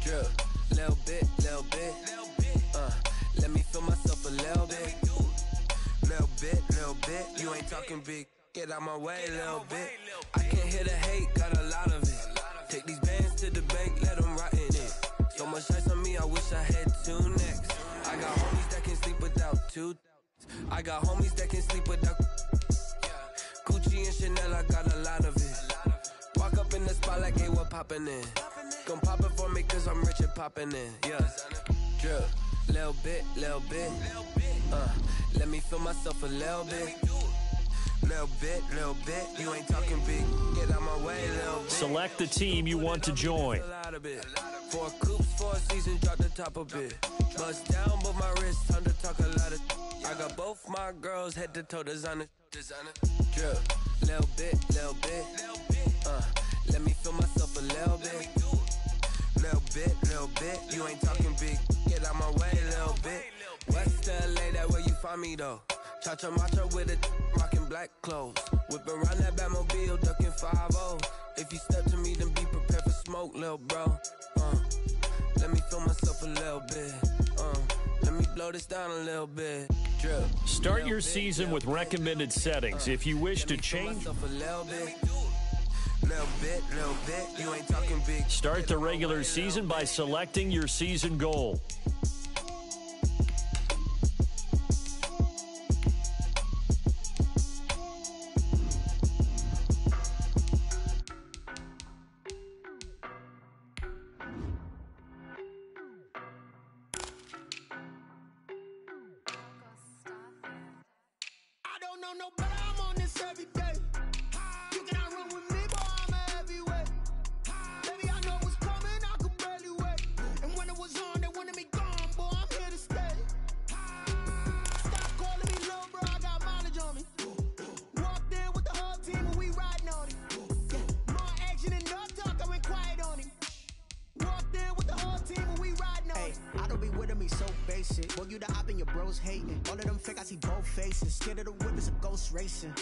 Drip, little bit, let me feel myself a little bit. Little bit, you ain't talking big. Get out my way, little bit. I can't hear the hate, got a lot of it. Take these bands to the bank, let them rot in it. So much ice on me, I wish I had two necks. I got homies that can sleep without two. I got homies that can sleep without Gucci and Chanel, I got a lot of it. Walk up in the spot like, hey, what poppin' in? Gon' pop it for me cause I'm rich and poppin' in, yeah. Drip, little bit, let me feel myself a little bit. Little bit, you ain't talking big. Get out my way, little bit. Select the team you want to join. 4 coops, 4 seasons, drop the top a bit. Bust down, but my wrist, time to talk a lot of. I got both my girls head to toe designer. Drip, little bit, let me feel myself a little bit. Little bit, you ain't talking big. Get out my way, little bit. West LA, that where you find me though. Cha-cha matcha with it, rockin' black clothes. Whip around that Batmobile, ducking 5-0. If you step to me, then be prepared for smoke, lil' bro. Let me feel myself a little bit. Let me blow this down a little bit. Drip. Start your season with recommended settings. If you wish to change, little bit, you ain't talking big. Start the regular season by selecting your season goal.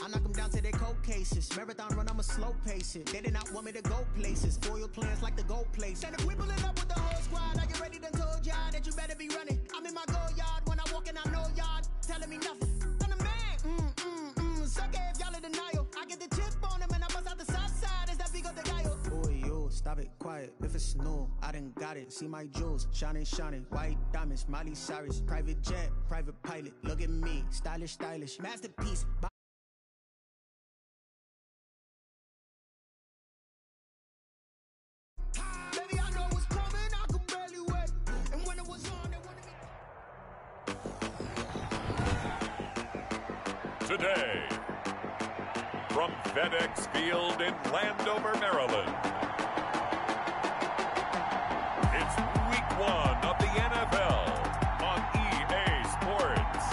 I knock them down to their cold cases. Marathon run, I'm a slow pace it. They did not want me to go places. Foil plans like the gold place. And if we pulling up with the whole squad, are you ready? Done told y'all that you better be running. I'm in my go yard. When I walk in, I know y'all telling me nothing. I'm the man. Suck it if y'all in denial. I get the chip on them and I bust out the south side. Is that big of the guy? Boy, yo, stop it, quiet. If it's new, I done got it. See my jewels, shining. White diamonds, Miley Cyrus. Private jet, private pilot. Look at me, stylish. Masterpiece. Today, from FedEx Field in Landover, Maryland, it's Week 1 of the NFL on EA Sports.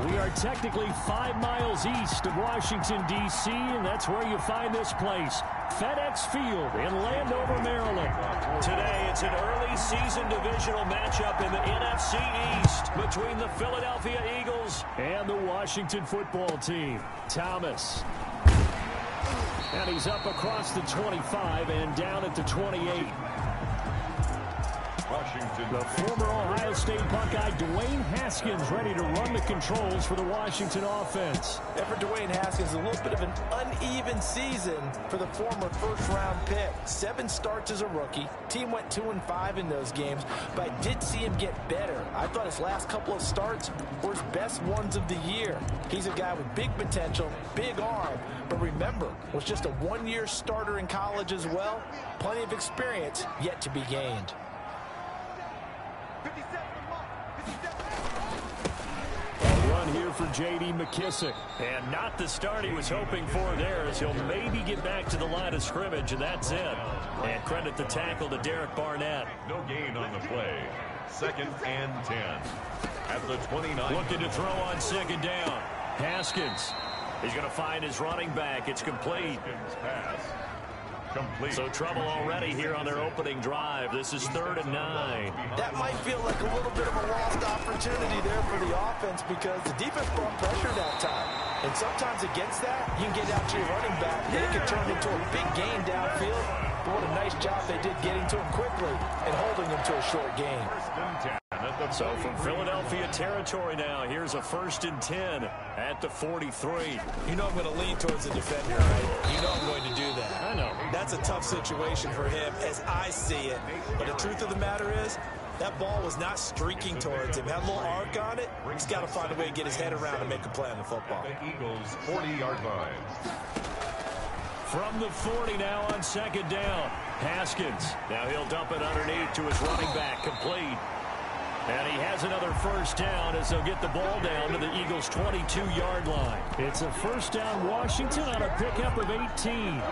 We are technically 5 miles east of Washington, D.C., and that's where you find this place, FedEx Field in Landover, Maryland. Today, it's an early season divisional matchup in the NFC East between the Philadelphia Eagles and the Washington football team. Thomas. And he's up across the 25 and down at the 28. The former Ohio State Buckeye, Dwayne Haskins, ready to run the controls for the Washington offense. And for Dwayne Haskins, a little bit of an uneven season for the former first-round pick. 7 starts as a rookie. Team went 2-5 in those games, but I did see him get better. I thought his last couple of starts were his best ones of the year. He's a guy with big potential, big arm, but remember, was just a 1-year starter in college as well. Plenty of experience yet to be gained. Here for J.D. McKissick. And not the start he was hoping for there, as he'll maybe get back to the line of scrimmage, and that's it. And credit the tackle to Derek Barnett. No gain on the play. 2nd and 10. At the 29. Looking to throw on 2nd down. Haskins. He's going to find his running back. It's complete. Pass. Complete. So trouble already here on their opening drive. This is 3rd and 9. That might feel like a little bit of a lost opportunity there for the offense because the defense brought pressure that time. And sometimes against that, you can get out to your running back, and it can turn into a big gain downfield. but what a nice job they did getting to him quickly and holding him to a short gain. So from Philadelphia territory now, here's a 1st and 10 at the 43. You know I'm going to lean towards the defender, right? You know I'm going to do that. I know. That's a tough situation for him as I see it. But the truth of the matter is, that ball was not streaking towards him. Had a little arc on it. He's got to find a way to get his head around and make a play on the football. The Eagles' 40-yard line. From the 40 now on 2nd down. Haskins. Now he'll dump it underneath to his running back. Complete. And he has another 1st down as they'll get the ball down to the Eagles' 22-yard line. It's a 1st down Washington on a pickup of 18.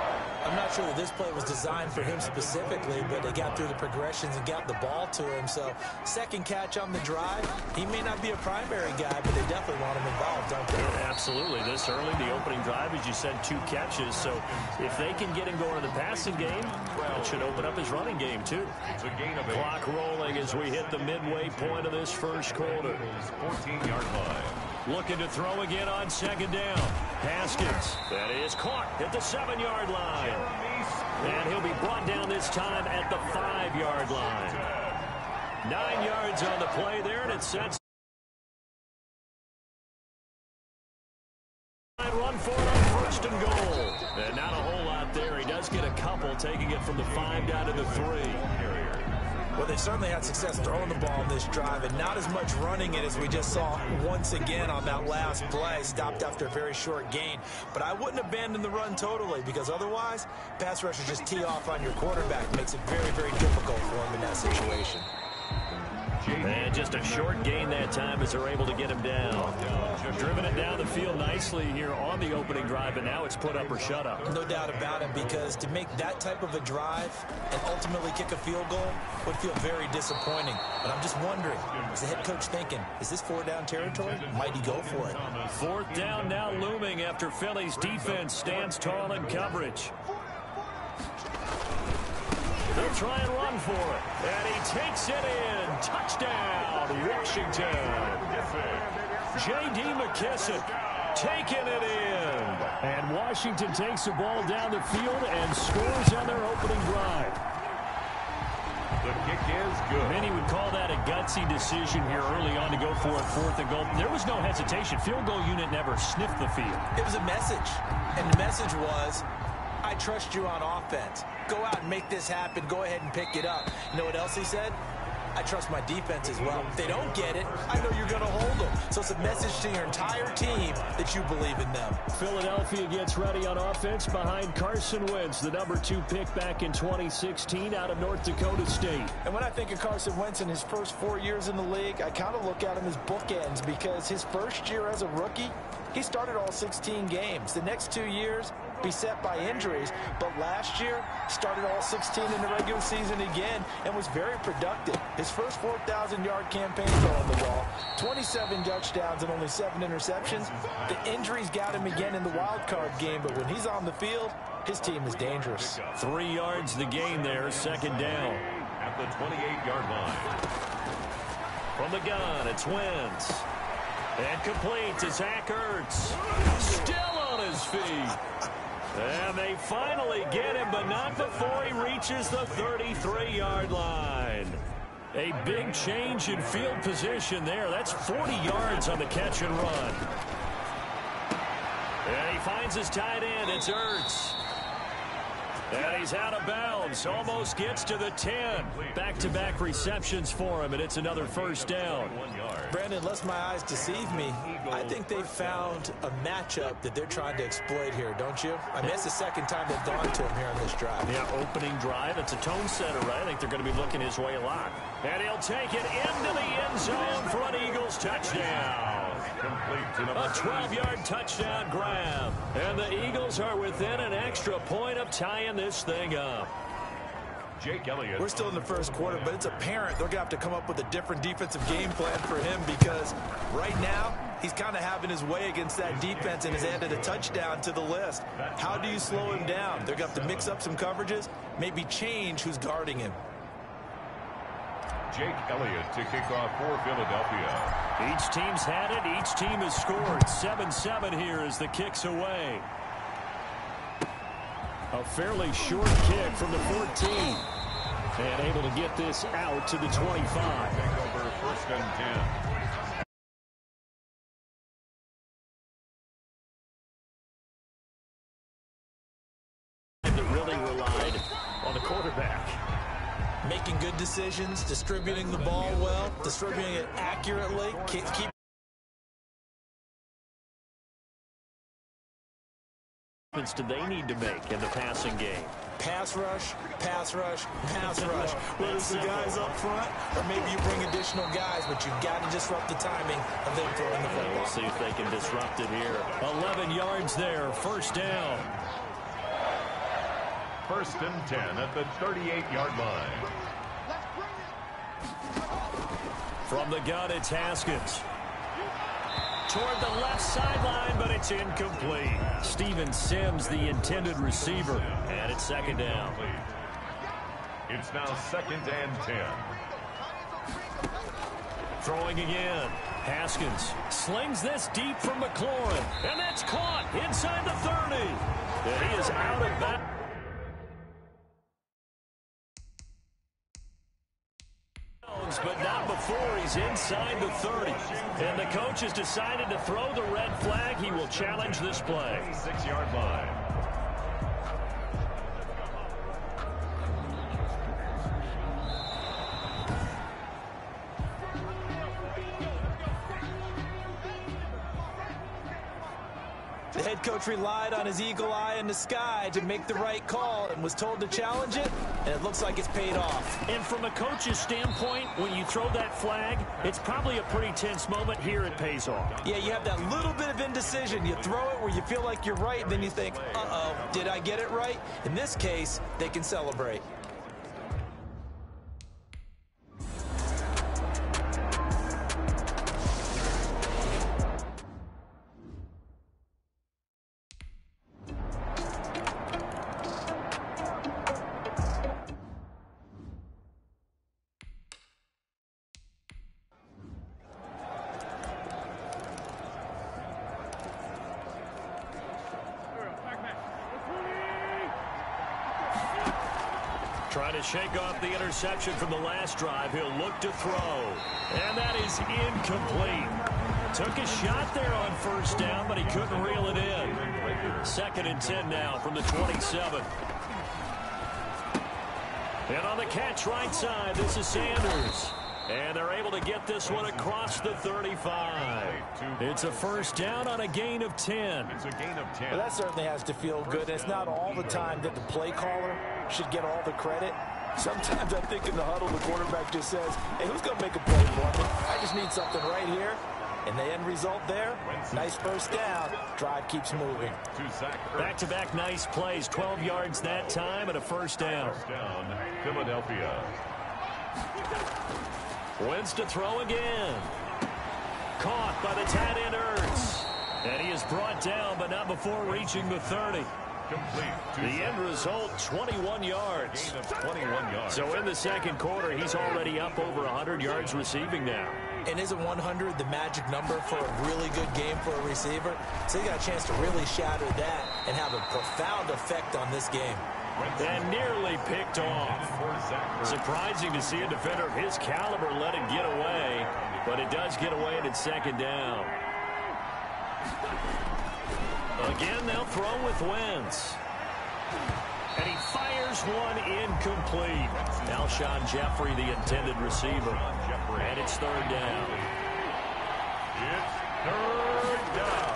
I'm not sure that this play was designed for him specifically, but they got through the progressions and got the ball to him. So, second catch on the drive. He may not be a primary guy, but they definitely want him involved, don't they? Absolutely. This early, the opening drive, as you said, 2 catches. So, if they can get him going in the passing game, it should open up his running game, too. It's a gain of 8. Clock rolling as we hit the midway point of this first quarter. 14-yard line. Looking to throw again on 2nd down. Haskins. That is caught at the 7-yard line. And he'll be brought down this time at the 5-yard line. 9 yards on the play there, and it sets run for it on 1st and goal. And not a whole lot there. He does get a couple, taking it from the 5 down to the 3. Well, they certainly had success throwing the ball in this drive and not as much running it as we just saw once again on that last play. Stopped after a very short gain. But I wouldn't abandon the run totally, because otherwise, pass rushers just tee off on your quarterback. Makes it very, very difficult for him in that situation. And just a short gain that time as they're able to get him down. Driven it down the field nicely here on the opening drive, but now it's put up or shut up. No doubt about it, because to make that type of a drive and ultimately kick a field goal would feel very disappointing. But I'm just wondering, is the head coach thinking, is this 4-down territory? Might he go for it? 4th down now looming after Philly's defense stands tall in coverage. They'll try and run for it. And he takes it in. Touchdown, Washington. J.D. McKissick taking it in. And Washington takes the ball down the field and scores on their opening drive. The kick is good. Many would call that a gutsy decision here early on to go for it 4th and goal. There was no hesitation. Field goal unit never sniffed the field. It was a message. And the message was, I trust you on offense. Go out and make this happen. Go ahead and pick it up. You know what else he said? I trust my defense as well. If they don't get it, I know you're going to hold them. So it's a message to your entire team that you believe in them. Philadelphia gets ready on offense behind Carson Wentz, the number 2 pick back in 2016 out of North Dakota State. And when I think of Carson Wentz in his first 4 years in the league, I kind of look at him as bookends, because his first year as a rookie, he started all 16 games. The next 2 years, beset by injuries, but last year started all 16 in the regular season again and was very productive. His first 4,000-yard campaign throwing the ball, 27 touchdowns and only 7 interceptions. The injuries got him again in the wild card game, but when he's on the field, his team is dangerous. 3 yards the gain there, 2nd down. At the 28-yard line. From the gun, it's Wentz. And complete to Zach Ertz. Still on his feet. And they finally get him, but not before he reaches the 33-yard line. A big change in field position there. That's 40 yards on the catch and run. And he finds his tight end. It's Ertz. And he's out of bounds. Almost gets to the 10. Back-to-back receptions for him, and it's another 1st down. Brandon, lest my eyes deceive me, I think they found a matchup that they're trying to exploit here, don't you? I mean, it's the second time they've gone to him here on this drive. Yeah, opening drive. It's a tone setter, right? I think they're going to be looking his way a lot. And he'll take it into the end zone for an Eagles touchdown. A 12-yard touchdown grab. And the Eagles are within an extra point of tying this thing up. Jake Elliott. We're still in the first quarter, but it's apparent they're going to have to come up with a different defensive game plan for him, because right now he's kind of having his way against that defense and has added a touchdown to the list. How do you slow him down? They're going to have to mix up some coverages, maybe change who's guarding him. Jake Elliott to kick off for Philadelphia. Each team's had it. Each team has scored. 7-7 here as the kick's away. A fairly short kick from the 14. And able to get this out to the 25. Take over 1st and 10. That really relied on the quarterback. Making good decisions, distributing the ball well, distributing it accurately. Keep do they need to make in the passing game? Pass rush, pass rush, pass rush. Whether it's the guys up front or maybe you bring additional guys, but you've got to disrupt the timing of them throwing the football. We'll see if they can disrupt it here. 11 yards there, 1st down. 1st and 10 at the 38-yard line. From the gun, it's Haskins. Toward the left sideline, but it's incomplete. Steven Sims, the intended receiver. And it's 2nd down. It's now 2nd and 10. Throwing again. Haskins slings this deep from McLaurin. And that's caught inside the 30. And he is out of bounds. But not before he's inside the 30. And the coach has decided to throw the red flag. He will challenge this play. 6-yard line. The head coach relied on his eagle eye in the sky to make the right call and was told to challenge it, and it looks like it's paid off. And from a coach's standpoint, when you throw that flag, it's probably a pretty tense moment. Here it pays off. Yeah, you have that little bit of indecision. You throw it where you feel like you're right, and then you think, uh-oh, did I get it right? In this case, they can celebrate. Trying to shake off the interception from the last drive. He'll look to throw. And that is incomplete. Took a shot there on 1st down, but he couldn't reel it in. 2nd and 10 now from the 27. And on the catch right side, this is Sanders. And they're able to get this one across the 35. It's a 1st down on a gain of 10. It's a gain of 10. Well, that certainly has to feel good. And it's not all the time that the play caller should get all the credit. Sometimes I think in the huddle, the quarterback just says, hey, who's going to make a play for me? I just need something right here. And the end result there, nice 1st down. Drive keeps moving. Back-to-back nice plays. 12 yards that time and a 1st down. 1st down, Philadelphia. Wins to throw again. Caught by the tight end Ertz. And he is brought down, but not before reaching the 30. Complete. The end result, 21 yards. Gain of 21 yards. So in the 2nd quarter, he's already up over 100 yards receiving now. And isn't 100 the magic number for a really good game for a receiver? So he got a chance to really shatter that and have a profound effect on this game. And nearly picked off. Surprising to see a defender of his caliber let it get away, but it does get away and it's 2nd down. Again, they'll throw with Wentz. And he fires one incomplete. Alshon Jeffrey, the intended receiver. And it's 3rd down. It's 3rd down.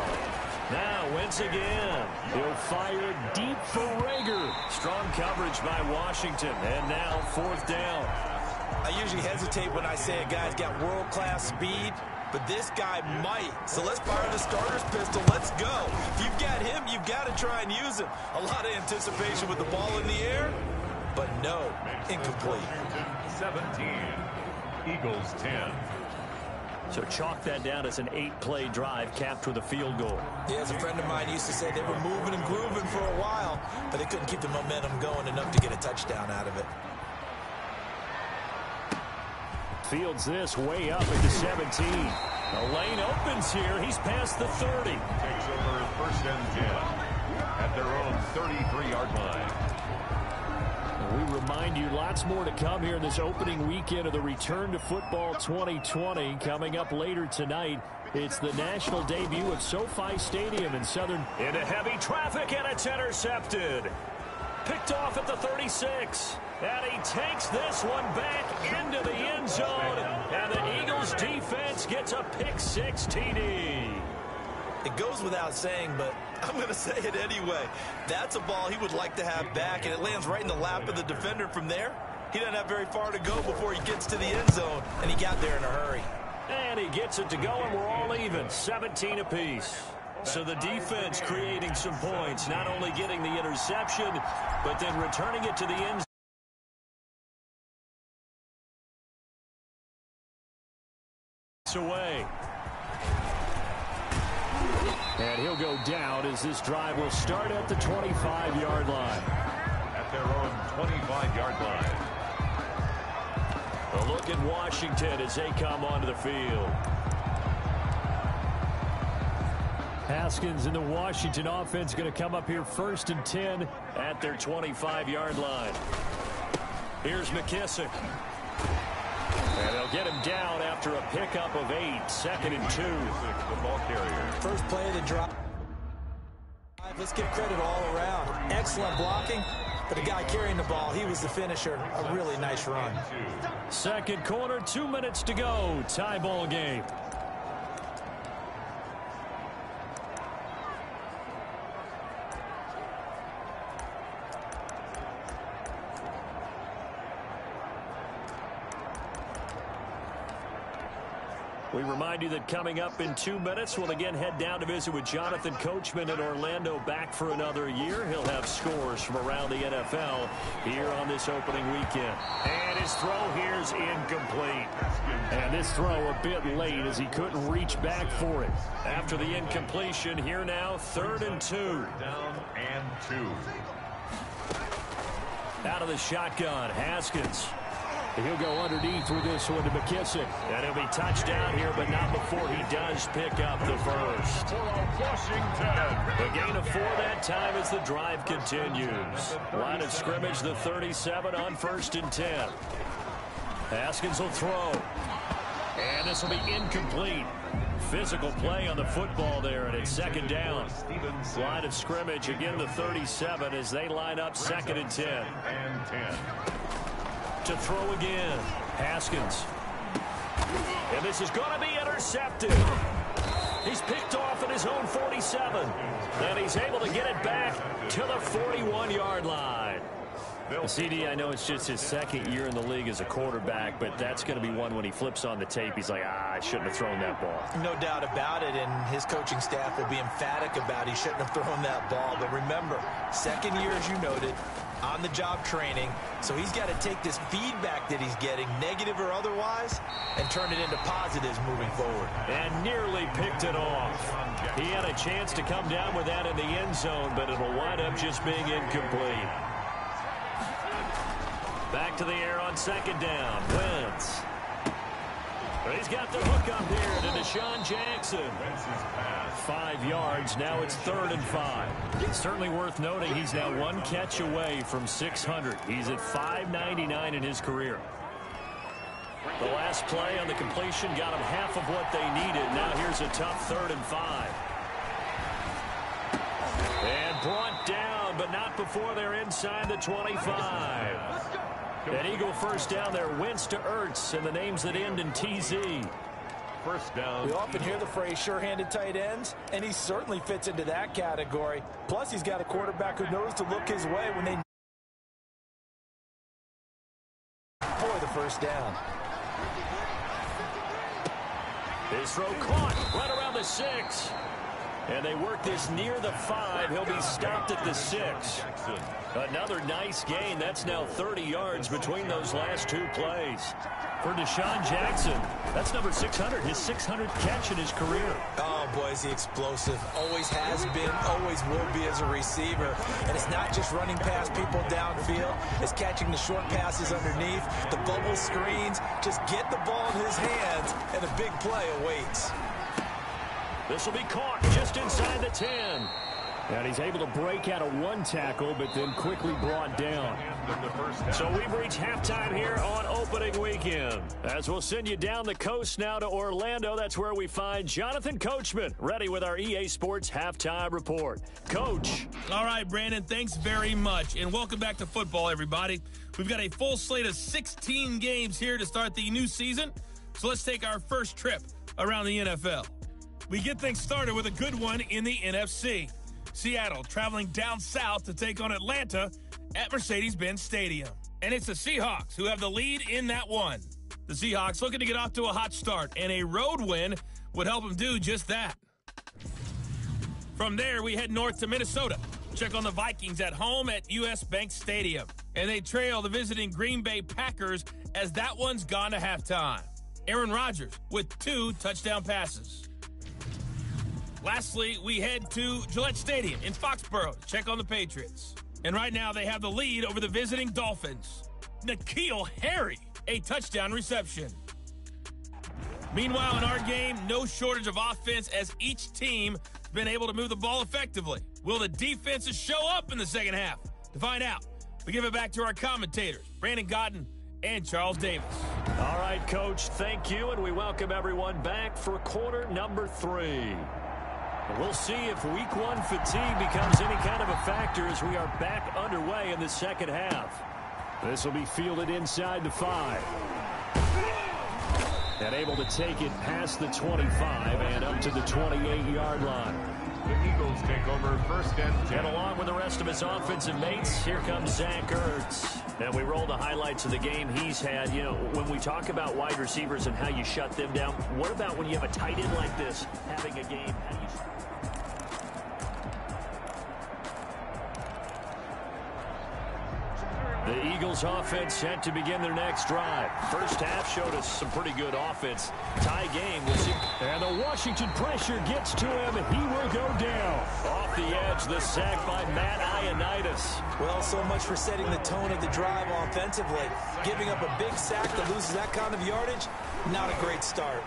Now Wentz again. He'll fire deep for Rager. Strong coverage by Washington. And now 4th down. I usually hesitate when I say a guy's got world-class speed, but this guy might. So let's fire the starter's pistol. Let's go. If you've got him, you've got to try and use him. A lot of anticipation with the ball in the air, but no, incomplete. 17. Eagles 10. So chalk that down as an 8-play drive capped with a field goal. Yeah, as a friend of mine used to say, they were moving and grooving for a while, but they couldn't keep the momentum going enough to get a touchdown out of it. Fields this way up at the 17. The lane opens here. He's past the 30. Takes over 1st and 10. at their own 33-yard line. We remind you lots more to come here in this opening weekend of the Return to Football 2020. Coming up later tonight, it's the national debut at SoFi Stadium in Southern. Into heavy traffic, and it's intercepted. Picked off at the 36. And he takes this one back into the end zone. And the Eagles defense gets a pick-6 TD. It goes without saying, but I'm going to say it anyway. That's a ball he would like to have back, and it lands right in the lap of the defender from there. He doesn't have very far to go before he gets to the end zone, and he got there in a hurry. And he gets it to go, and we're all even, 17 apiece. So the defense creating some points, not only getting the interception, but then returning it to the end zone. Away. And he'll go down as this drive will start at the 25-yard line. At their own 25-yard line. A look at Washington as they come onto the field. Haskins and the Washington offense going to come up here 1st and 10 at their 25-yard line. Here's McKissick. And they'll get him down after a pickup of 8, 2nd and 2. The ball carrier. First play of the drive. Let's give credit all around. Excellent blocking, but the guy carrying the ball, he was the finisher. A really nice run. Second quarter, 2 minutes to go. Tie ball game. We remind you that coming up in 2 minutes, we'll again head down to visit with Jonathan Coachman in Orlando, back for another year. He'll have scores from around the NFL here on this opening weekend. And his throw here's incomplete. And this throw a bit late as he couldn't reach back for it. After the incompletion, here now, 3rd and 2. Down and 2. Out of the shotgun, Haskins. He'll go underneath with this one to McKissick. And he'll be touchdown here, but not before he does pick up the first. Washington. The gain of 4 that time as the drive continues. Line of scrimmage, the 37 on 1st and 10. Haskins will throw. And this will be incomplete. Physical play on the football there, and it's 2nd down. Line of scrimmage, again the 37 as they line up 2nd and 10. And 10. To throw again, Haskins. And this is going to be intercepted. He's picked off at his own 47. And he's able to get it back to the 41-yard line. CD, I know it's just his 2nd year in the league as a quarterback, but that's going to be one when he flips on the tape. He's like, I shouldn't have thrown that ball. No doubt about it, and his coaching staff will be emphatic about he shouldn't have thrown that ball. But remember, 2nd year, as you noted, on-the-job training, so he's got to take this feedback that he's getting, negative or otherwise, and turn it into positives moving forward. And nearly picked it off. He had a chance to come down with that in the end zone, but it'll wind up just being incomplete. Back to the air on 2nd down. Wentz. He's got the hook up here to Deshaun Jackson. 5 yards. Now it's 3rd and 5. It's certainly worth noting he's now 1 catch away from 600. He's at 599 in his career. The last play on the completion got him half of what they needed. Now here's a tough 3rd and 5. And brought down, but not before they're inside the 25. An Eagle first down there. Wentz to Ertz, and the names that end in TZ. First down. We often hear the phrase sure-handed tight ends, and he certainly fits into that category. Plus, he's got a quarterback who knows to look his way when they for the first down. His throw caught right around the 6. And they work this near the 5. He'll be stopped at the 6. Another nice gain. That's now 30 yards between those last 2 plays. For Deshaun Jackson, that's number 600, his 600th catch in his career. Oh, boy, is he explosive. Always has been, always will be as a receiver. And it's not just running past people downfield. It's catching the short passes underneath, the bubble screens. Just get the ball in his hands, and a big play awaits. This will be caught just inside the 10. And he's able to break out of one tackle, but then quickly brought down. So we've reached halftime here on opening weekend. As we'll send you down the coast now to Orlando, that's where we find Jonathan Coachman, ready with our EA Sports Halftime Report. Coach. All right, Brandon, thanks very much. And welcome back to football, everybody. We've got a full slate of 16 games here to start the new season. So let's take our first trip around the NFL. We get things started with a good one in the NFC. Seattle traveling down south to take on Atlanta at Mercedes-Benz Stadium. And it's the Seahawks who have the lead in that one. The Seahawks looking to get off to a hot start, and a road win would help them do just that. From there, we head north to Minnesota. Check on the Vikings at home at US Bank Stadium. And they trail the visiting Green Bay Packers as that one's gone to halftime. Aaron Rodgers with 2 touchdown passes. Lastly, we head to Gillette Stadium in Foxborough to check on the Patriots. And right now, they have the lead over the visiting Dolphins. N'Keal Harry, a touchdown reception. Meanwhile, in our game, no shortage of offense as each team has been able to move the ball effectively. Will the defenses show up in the second half? To find out, we give it back to our commentators, Brandon Godden and Charles Davis. All right, Coach, thank you, and we welcome everyone back for quarter number 3. We'll see if week 1 fatigue becomes any kind of a factor as we are back underway in the second half. This will be fielded inside the 5. And able to take it past the 25 and up to the 28-yard line. The Eagles take over first and 10. And along with the rest of his offensive mates, here comes Zach Ertz. And we roll the highlights of the game he's had. You know, when we talk about wide receivers and how you shut them down, what about when you have a tight end like this having a game? How do you... The Eagles offense set to begin their next drive. First half showed us some pretty good offense. Tie game. We'll see. And the Washington pressure gets to him. He will go down. Off the edge, the sack by Matt Ioannidis. Well, so much for setting the tone of the drive offensively. Giving up a big sack that loses that kind of yardage, not a great start.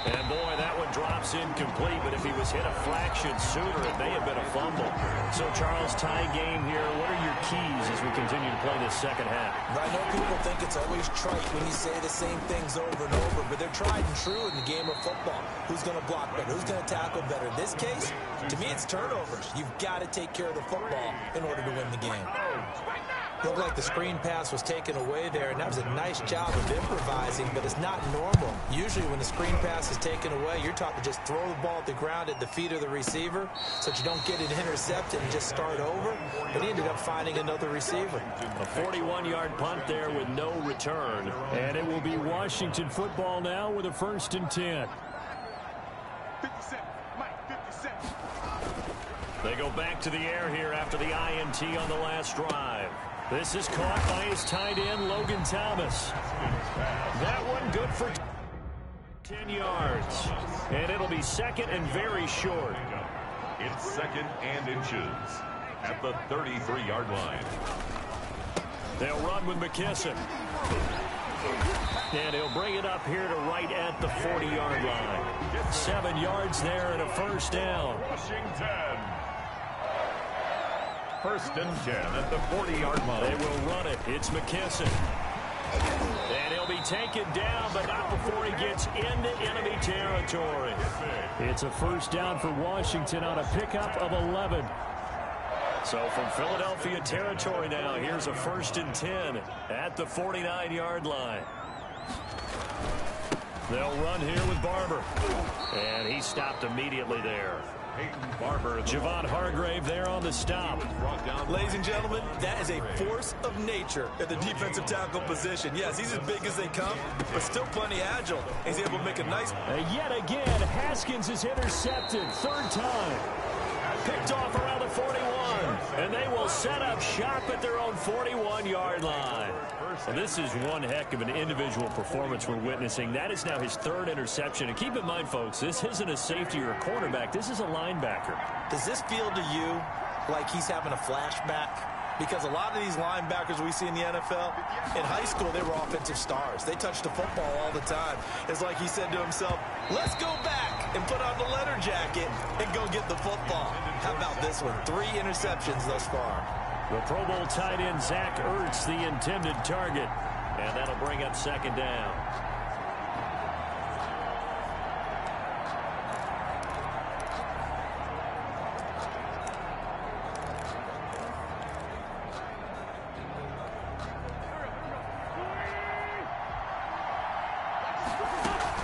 And boy, that one drops incomplete, but if he was hit a fraction sooner, it may have been a fumble. So, Charles, tie game here. What are your keys as we continue to play this second half? I know people think it's always trite when you say the same things over and over, but they're tried and true in the game of football. Who's going to block better? Who's going to tackle better? In this case, to me, it's turnovers. You've got to take care of the football in order to win the game. Looked like the screen pass was taken away there, and that was a nice job of improvising, but it's not normal. Usually when the screen pass is taken away, you're taught to just throw the ball at the ground at the feet of the receiver so that you don't get it intercepted and just start over, but he ended up finding another receiver. A 41-yard punt there with no return, and it will be Washington football now with a 1st and 10. 57, Mike, 57. They go back to the air here after the INT on the last drive. This is caught by his tight end, Logan Thomas. That one good for 10 yards. And it'll be second and very short. It's second and inches at the 33-yard line. They'll run with McKesson. And he'll bring it up here to right at the 40-yard line. 7 yards there and a 1st down. Washington. 1st and 10 at the 40-yard line. They will run it. It's McKesson. And he'll be taken down, but not before he gets into enemy territory. It's a 1st down for Washington on a pickup of 11. So from Philadelphia territory now, here's a 1st and 10 at the 49-yard line. They'll run here with Barber. And he stopped immediately there. Barber. Javon Hargrave there on the stop. Ladies and gentlemen, that is a force of nature at the defensive tackle position. Yes, he's as big as they come, but still plenty agile. He's able to make a nice... Yet again, Haskins is intercepted. 3rd time. Picked off around the 41. And they will set up shop at their own 41-yard line. And this is one heck of an individual performance we're witnessing. That is now his 3rd interception. And keep in mind, folks, this isn't a safety or a cornerback. This is a linebacker. Does this feel to you like he's having a flashback? because a lot of these linebackers we see in the NFL, in high school, they were offensive stars. They touched the football all the time. It's like he said to himself, let's go back and put on the leather jacket and go get the football. How about this one? 3 interceptions thus far. The Pro Bowl tight end Zach Ertz, the intended target. And that'll bring up second down.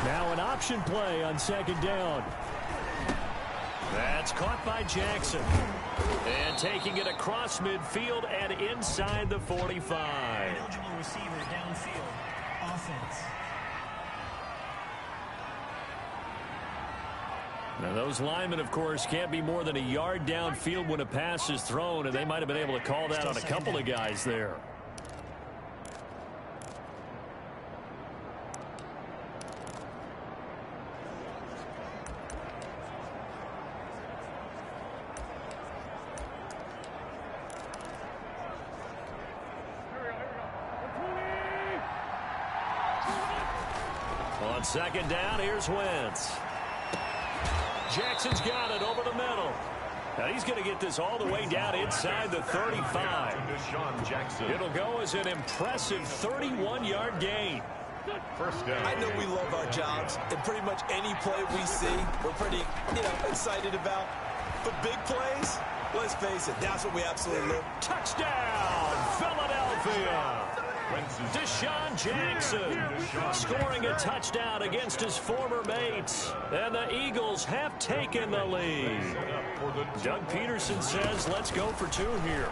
Now an option play on second down. That's caught by Jackson. And taking it across midfield and inside the 45. Eligible receiver downfield. Offense. Now those linemen, of course, can't be more than a yard downfield when a pass is thrown, and they might have been able to call that on a couple of guys there. On second down, here's Wentz. Jackson's got it over the middle. Now he's going to get this all the way down inside the 35. It'll go as an impressive 31-yard gain. First down. I know we love our jobs, and pretty much any play we see, we're pretty, excited about. But big plays, let's face it, that's what we absolutely love. Touchdown, Philadelphia. Deshaun Jackson scoring a touchdown against his former mates. And the Eagles have taken the lead. Doug Peterson says, let's go for 2 here.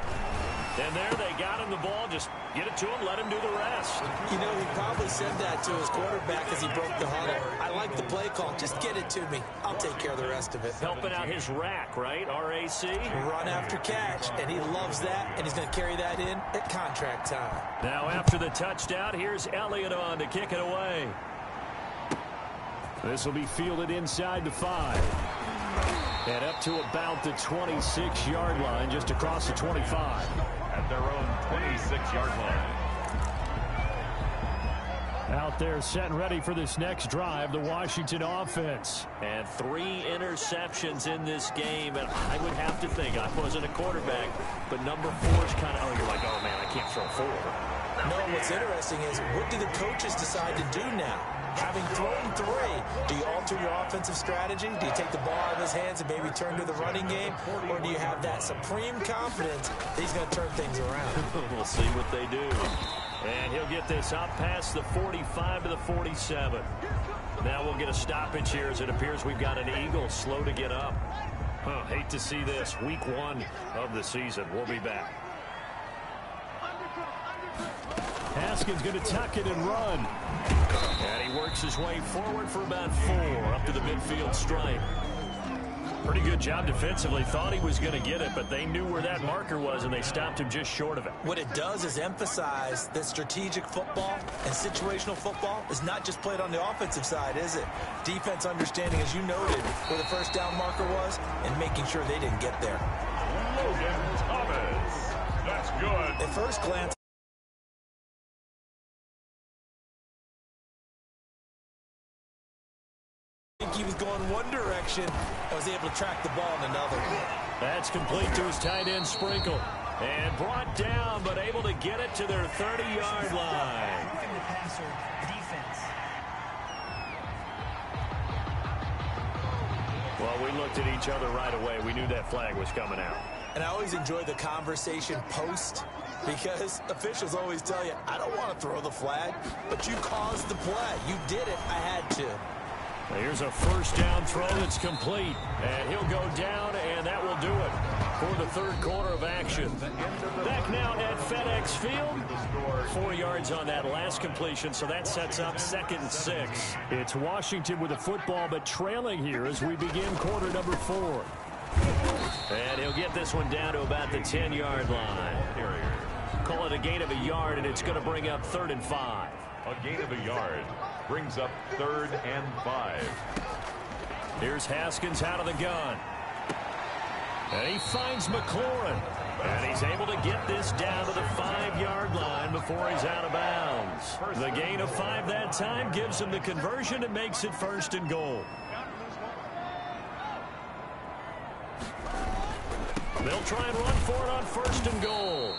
And there they got him the ball. Just get it to him, let him do the rest. He probably said that to his quarterback as he broke the huddle. I like the play call. Just get it to me. I'll take care of the rest of it. Helping out his rack, right? R-A-C? Run after catch, and he loves that, and he's going to carry that in at contract time. Now after the touchdown, here's Elliott on to kick it away. This will be fielded inside the 5. And up to about the 26-yard line, just across the 25. At their own 26-yard line. Out there set and ready for this next drive, the Washington offense. And 3 interceptions in this game, and I would have to think, I wasn't a quarterback, but number 4 is kind of, you're like, oh man, I can't throw 4. No, what's interesting is, what do the coaches decide to do now? Having thrown 3, do you alter your offensive strategy? Do you take the ball out of his hands and maybe turn to the running game? Or do you have that supreme confidence that he's going to turn things around? We'll see what they do. And he'll get this up past the 45 to the 47. Now we'll get a stoppage here as it appears we've got an Eagle slow to get up. Hate to see this. Week 1 of the season. We'll be back. Haskins going to tuck it and run. And he works his way forward for about 4 up to the midfield stripe. Pretty good job defensively. Thought he was going to get it, but they knew where that marker was, and they stopped him just short of it. What it does is emphasize that strategic football and situational football is not just played on the offensive side, is it? Defense understanding, as you noted, where the first down marker was and making sure they didn't get there. Logan Thomas. That's good. At first glance, he was going one direction and was able to track the ball in another. That's complete to his tight end Sprinkle. And brought down, but able to get it to their 30-yard line. Well, we looked at each other right away. We knew that flag was coming out. And I always enjoy the conversation post, because officials always tell you, I don't want to throw the flag, but you caused the play. You did it. I had to. Here's a first down throw that's complete. And he'll go down, and that will do it for the third quarter of action. Back now at FedEx Field. 4 yards on that last completion, so that sets up 2nd and 6. It's Washington with the football, but trailing here as we begin quarter number 4. And he'll get this one down to about the 10-yard line. Call it a gain of a yard, and it's going to bring up 3rd and 5. A gain of a yard brings up 3rd and 5. Here's Haskins out of the gun. And he finds McLaurin. And he's able to get this down to the 5-yard line before he's out of bounds. The gain of 5 that time gives him the conversion and makes it 1st and goal. They'll try and run for it on 1st and goal.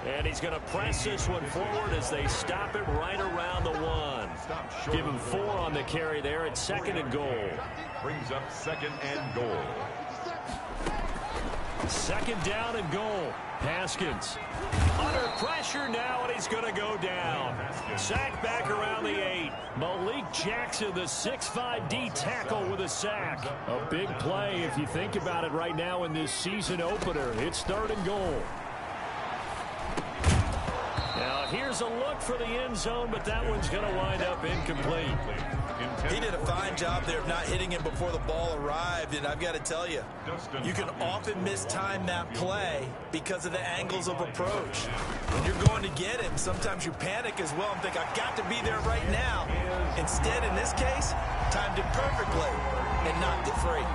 And he's going to press this one forward as they stop it right around the 1. Give him 4 on the carry there at 2nd and goal. Brings up 2nd and goal. 2nd down and goal. Haskins under pressure now, and he's going to go down. Sack back around the 8. Malik Jackson, the 6'5" D tackle with a sack. A big play if you think about it right now in this season opener. It's 3rd and goal. Now here's a look for the end zone, but that one's going to wind up incomplete. He did a fine job there of not hitting him before the ball arrived, and I've got to tell you, you can often mistime that play because of the angles of approach. When you're going to get him, sometimes you panic as well and think, I've got to be there right now. Instead, in this case, timed it perfectly and knocked it free.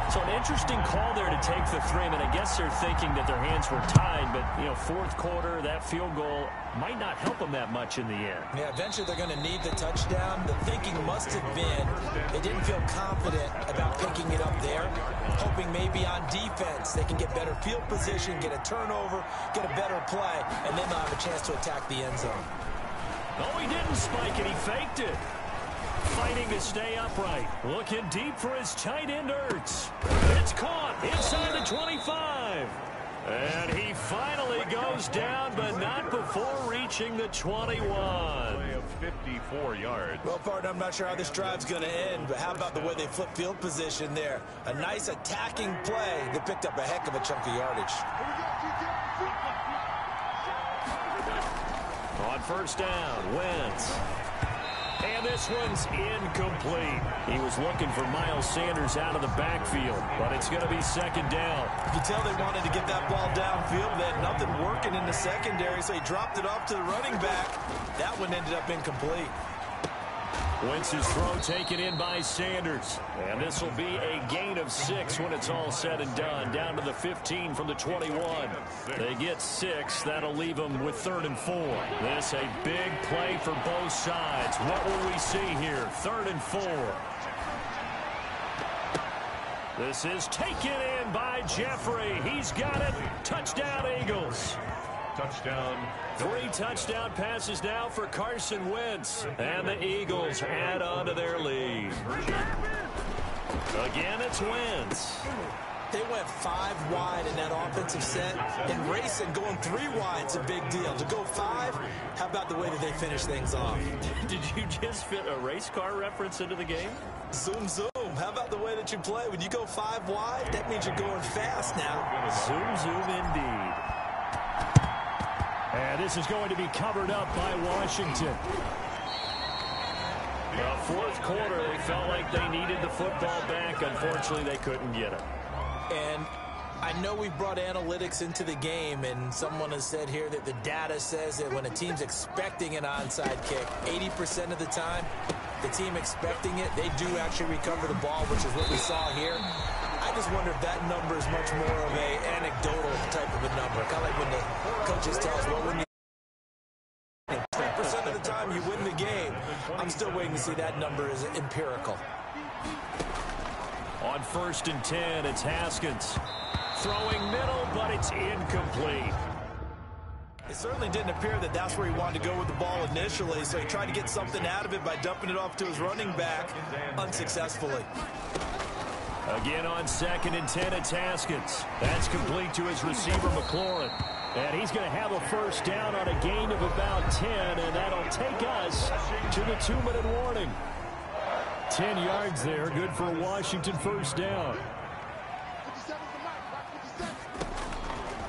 So an interesting call there to take the 3. I mean, I guess they're thinking that their hands were tied, but, you know, 4th quarter, that field goal might not help them that much in the end. Yeah, eventually they're going to need the touchdown. The thinking must have been they didn't feel confident about picking it up there, hoping maybe on defense they can get better field position, get a turnover, get a better play, and then they'll have a chance to attack the end zone. No, he didn't spike it. He faked it. Fighting to stay upright. Looking deep for his tight end, Ertz. It's caught inside the 25. And he finally goes down, but not before reaching the 21. Of 54 yards. Well, partner, I'm not sure how this drive's going to end, but how about the way they flip field position there? A nice attacking play that picked up a heck of a chunk of yardage. On 1st down, Wentz. And this one's incomplete. He was looking for Miles Sanders out of the backfield, but it's going to be 2nd down. You can tell they wanted to get that ball downfield. They had nothing working in the secondary, so he dropped it off to the running back. That one ended up incomplete. Wentz's throw taken in by Sanders. And this will be a gain of 6 when it's all said and done. Down to the 15 from the 21. They get 6. That'll leave them with 3rd and 4. This a big play for both sides. What will we see here? 3rd and 4. This is taken in by Jeffrey. He's got it. Touchdown, Eagles. Touchdown. 3 touchdown passes now for Carson Wentz. And the Eagles add on to their lead. Again, it's Wentz. They went 5 wide in that offensive set. And racing, going 3 wide's a big deal. To go 5, how about the way that they finish things off? Did you just fit a race car reference into the game? Zoom, zoom. How about the way that you play? When you go 5 wide, that means you're going fast now. Zoom, zoom indeed. And this is going to be covered up by Washington. The 4th quarter, they felt like they needed the football back. Unfortunately, they couldn't get it. And I know we brought analytics into the game, and someone has said here that the data says that when a team's expecting an onside kick, 80% of the time, the team expecting it, they do actually recover the ball, which is what we saw here. I just wonder if that number is much more of a anecdotal type of a number. Kind of like when the coaches tell us, well, when you 10% of the time you win the game. I'm still waiting to see that number is empirical. On 1st and 10, it's Haskins. Throwing middle, but it's incomplete. It certainly didn't appear that that's where he wanted to go with the ball initially, so he tried to get something out of it by dumping it off to his running back unsuccessfully. Again on 2nd and 10, it's Haskins. That's complete to his receiver, McLaurin. And he's going to have a 1st down on a gain of about 10, and that'll take us to the 2-minute warning. 10 yards there, good for a Washington 1st down.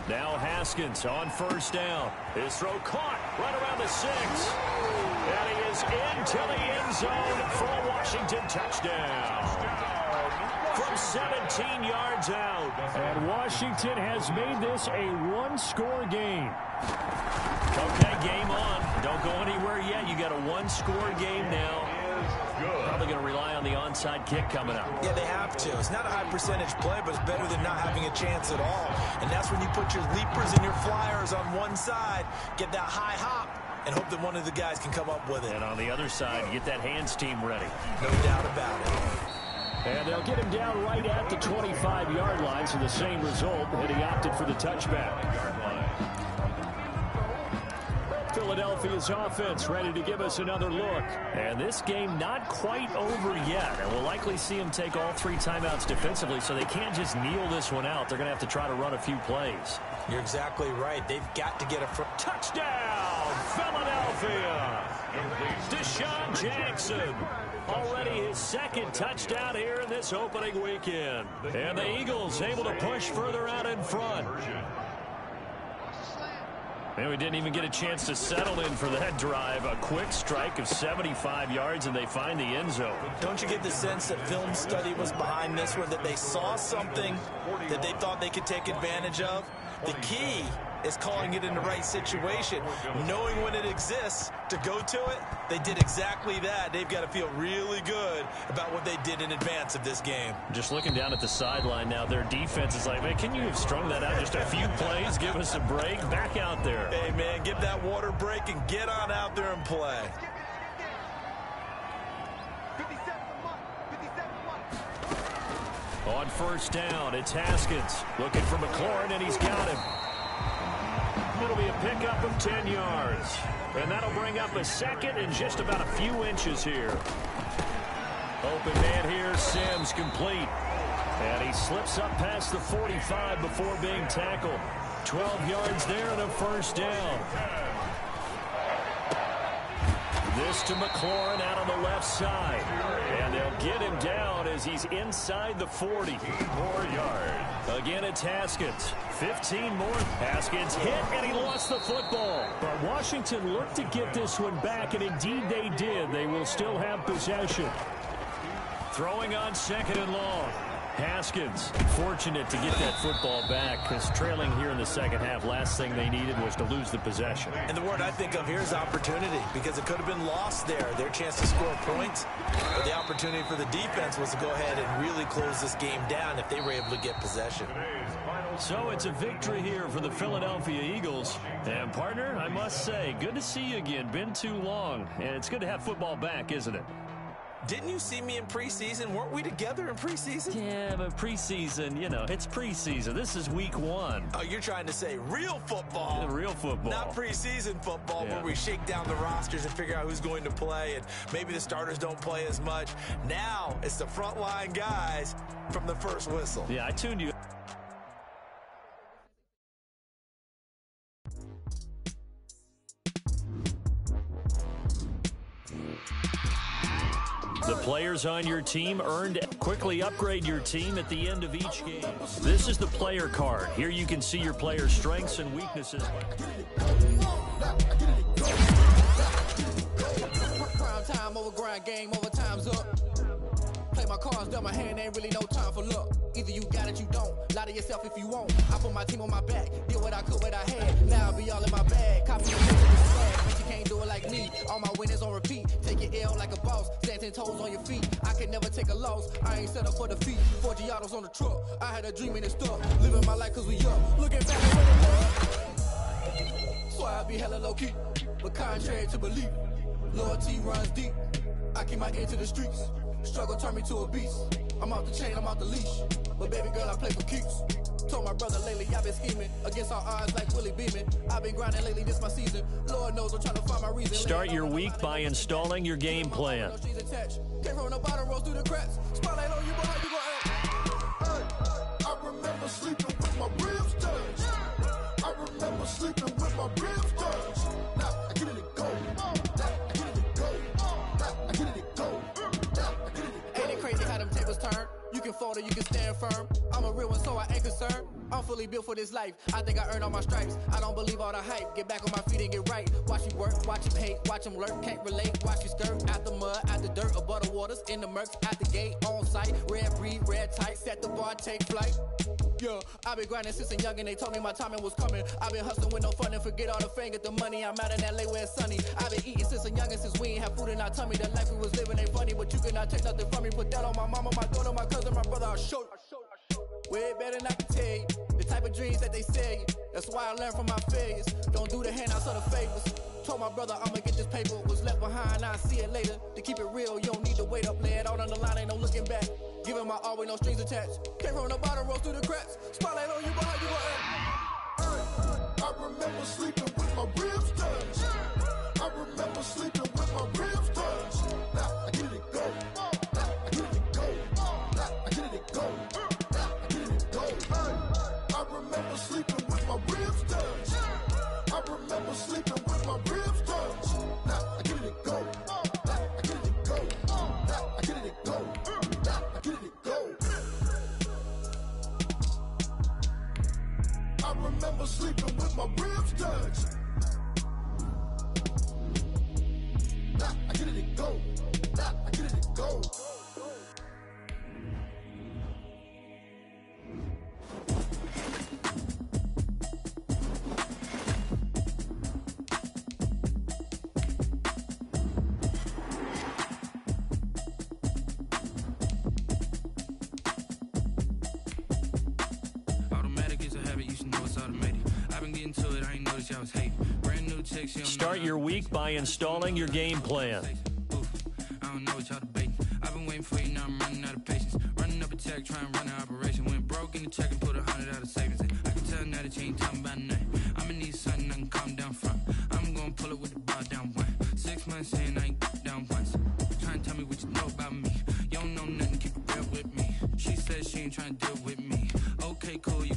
Now Haskins on 1st down. His throw caught right around the 6. And he is into the end zone for a Washington touchdown. From 17 yards out. And Washington has made this a 1-score game. Okay, game on. Don't go anywhere yet. You got a 1-score game now. good. Probably going to rely on the onside kick coming up. Yeah, they have to. It's not a high percentage play, but it's better than not having a chance at all. And that's when you put your leapers and your flyers on one side, get that high hop, and hope that one of the guys can come up with it. And on the other side, get that hands team ready. No doubt about it. And they'll get him down right at the 25-yard line, so the same result, and he opted for the touchback. Philadelphia's offense ready to give us another look. And this game not quite over yet. And we'll likely see them take all 3 timeouts defensively, so they can't just kneel this one out. They're going to have to try to run a few plays. You're exactly right. They've got to get a touchdown, Philadelphia! Deshaun Jackson. Already his 2nd touchdown here in this opening weekend. And the Eagles able to push further out in front. And we didn't even get a chance to settle in for that drive. A quick strike of 75 yards, and they find the end zone. Don't you get the sense that film study was behind this one, that they saw something that they thought they could take advantage of? The key is calling it in the right situation, knowing when it exists to go to it. They did exactly that. They've got to feel really good about what they did in advance of this game. Just looking down at the sideline now, their defense is like, man, can you have strung that out just a few plays? Give us a break. Back out there. Hey, man, give that water break and get on out there and play. On first down, it's Haskins looking for McLaurin, and he's got him. It'll be a pickup of 10 yards. And that'll bring up a 2nd and just about a few inches here. Open man here, Sims complete. And he slips up past the 45 before being tackled. 12 yards there and a first down. This to McLaurin out on the left side. And they'll get him down as he's inside the 40. 4 yards. Again, it's Haskins. 15 more. Haskins hit, and he lost the football. But Washington looked to get this one back, and indeed they did. They will still have possession. Throwing on 2nd and long. Haskins fortunate to get that football back, because trailing here in the second half, last thing they needed was to lose the possession. And the word I think of here is opportunity, because it could have been lost there. Their chance to score points. But the opportunity for the defense was to go ahead and really close this game down if they were able to get possession. So it's a victory here for the Philadelphia Eagles. And partner, I must say, good to see you again. Been too long. And it's good to have football back, isn't it? Didn't you see me in preseason? Weren't we together in preseason? Yeah, but preseason, you know, it's preseason. This is week 1. Oh, you're trying to say real football. Yeah, real football. Not preseason football, where we shake down the rosters and figure out who's going to play, and maybe the starters don't play as much. Now it's the frontline guys from the first whistle. Yeah, I tuned you. The players on your team earned. Quickly upgrade your team at the end of each game. This is the player card. Here you can see your player's strengths and weaknesses. Prime time over grind game, over time's up. Play my cards, dealt my hand, ain't really no time for luck. Either you got it, you don't. Lie to yourself if you won't. I put my team on my back, did what I could, what I had. Now I'll be all in my bag. Copy the swag, but you can't do it like me. All my winners on repeat. Take your L like a boss. Stand 10 toes on your feet. I can never take a loss. I ain't set up for defeat. 4 Giottos on the truck. I had a dream and it stuck. Living my life cause we up. Looking back at what it was. So I be hella low key. But contrary to belief, loyalty runs deep. I keep my ear to the streets. Struggle turned me to a beast. I'm out the chain, I'm out the leash. But baby girl, I play for keeps. Told my brother lately, I've been scheming against all odds like Willie Beeman. I've been grinding lately, this my season. Lord knows I'm trying to find my reason. Start your week by installing your game plan. Can't roll no bottom rolls through the cracks. Spotlight on you, but how you gon' act? I remember sleeping with my ribs touched. I remember sleeping with my ribs touched. Now I get it go. Now I get it go. Now I get it go. Ain't it crazy how them tables turn? You can fold or you can stand firm. I'm a real one, so I ain't concerned. I'm fully built for this life. I think I earned all my stripes. I don't believe all the hype. Get back on my feet and get right. Watch me work, watch him hate, watch him lurk. Can't relate, watch you skirt. Out the mud, out the dirt, above the waters, in the murks, out the gate, on site. Red breed, red tight, set the bar, take flight. Yeah, I been grinding since a young and they told me my timing was coming. I been hustling with no fun and forget all the fame, get the money. I'm out in LA where it's sunny. I been eating since a young and since we ain't have food in our tummy. The life we was living ain't funny, but you cannot take nothing from me. Put that on my mama, my daughter, my cousin, my brother, I'll show you. Way better than I can tell you. The type of dreams that they sell you. That's why I learned from my failures. Don't do the handouts or the favors. Told my brother I'ma get this paper. Was left behind, I'll see it later. To keep it real, you don't need to wait up. Lay it out on the line, ain't no looking back. Giving my all with no strings attached. Came from the bottom, rose through the cracks. Spotlight on you, but how you gon' act? I remember sleeping with my ribs touched. I remember sleeping with my ribs touched. Now I get it go. Now I get it go. Now I get it go. Now I get it go. I remember sleeping with my ribs touched. I remember sleeping with my ribs touched. Now I get it go. Now I get it go. Now I get it go. Now I get it go. I remember sleeping with my ribs touched. Now I get it go. Now I get it go. Automatic is a habit, you should know it's automated. I've been getting to it, I ain't noticed y'all was hating. Brand new chicks, you don't Start your week by installing your game plan. I don't know what y'all debating. I've been waiting for you, now I'm running out of patience. Running up a check, trying to run an operation. Went broke in the check and put 100 out of savings. I can tell now that you ain't talking about nothing. I'ma need something I can calm down from. I'm gonna pull it with the bar down one. 6 months in, I ain't down once. Trying to tell me what you know about me. You don't know nothing, keep it real with me. She said she ain't trying to deal with me. Okay, cool, you